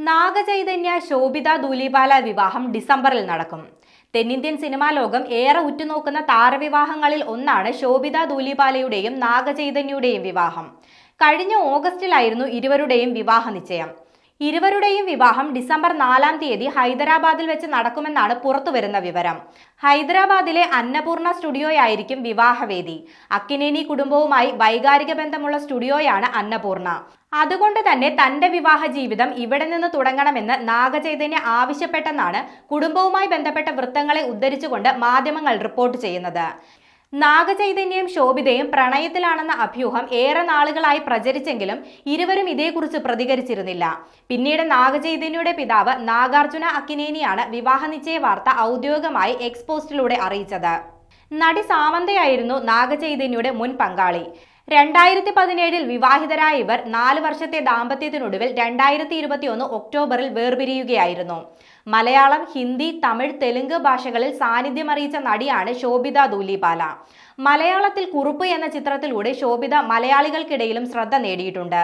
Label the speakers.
Speaker 1: നാഗചൈതന്യ ശോഭിത ധൂലിപാല വിവാഹം ഡിസംബറിൽ നടക്കും. തെന്നിന്ത്യൻ സിനിമാ ലോകം ഏറെ ഉറ്റുനോക്കുന്ന താരവിവാഹങ്ങളിൽ ഒന്നാണ് ശോഭിത ധൂലിപാലയുടെയും നാഗചൈതന്യയുടെയും വിവാഹം. കഴിഞ്ഞ ഓഗസ്റ്റിലായിരുന്നു ഇരുവരുടെയും വിവാഹ നിശ്ചയം. ഇരുവരുടെയും വിവാഹം ഡിസംബർ 4-ാം തീയതി ഹൈദരാബാദിൽ വെച്ച് നടക്കുമെന്നാണ് പുറത്തുവരുന്ന വിവരം. ഹൈദരാബാദിലെ അന്നപൂർണ സ്റ്റുഡിയോയായിരിക്കും വിവാഹവേദി. അക്കിനേനി കുടുംബവുമായി വൈകാരിക ബന്ധമുള്ള സ്റ്റുഡിയോയാണ് അന്നപൂർണ. അതുകൊണ്ട് തന്നെ തന്റെ വിവാഹ ജീവിതം ഇവിടെ നിന്ന് തുടങ്ങണമെന്ന് നാഗചൈതന്യ ആവശ്യപ്പെട്ടെന്നാണ് കുടുംബവുമായി ബന്ധപ്പെട്ട വൃത്തങ്ങളെ ഉദ്ധരിച്ചുകൊണ്ട് മാധ്യമങ്ങൾ റിപ്പോർട്ട് ചെയ്യുന്നത്. നാഗചൈതന്യയും ശോഭിതയും പ്രണയത്തിലാണെന്ന അഭ്യൂഹം ഏറെ നാളുകളായി പ്രചരിച്ചെങ്കിലും ഇരുവരും ഇതേക്കുറിച്ച് പ്രതികരിച്ചിരുന്നില്ല. പിന്നീട് നാഗചൈതന്യയുടെ പിതാവ് നാഗാർജുന അക്കിനേനിയാണ് വിവാഹ നിശ്ചയ വാർത്ത ഔദ്യോഗികമായി എക്സ് പോസ്റ്റിലൂടെ അറിയിച്ചത്. നടി സാമന്തയായിരുന്നു നാഗചൈതന്യയുടെ മുൻ പങ്കാളി. 2017 വിവാഹിതരായ ഇവർ 4 വർഷത്തെ ദാമ്പത്യത്തിനൊടുവിൽ 2021 ഒക്ടോബറിൽ വേർപിരിയുകയായിരുന്നു. മലയാളം, ഹിന്ദി, തമിഴ്, തെലുങ്ക് ഭാഷകളിൽ സാന്നിധ്യമറിയിച്ച നടിയാണ് ശോഭിത ധൂലിപാല. മലയാളത്തിൽ കുറുപ്പ് എന്ന ചിത്രത്തിലൂടെ ശോഭിത മലയാളികൾക്കിടയിലും ശ്രദ്ധ നേടിയിട്ടുണ്ട്.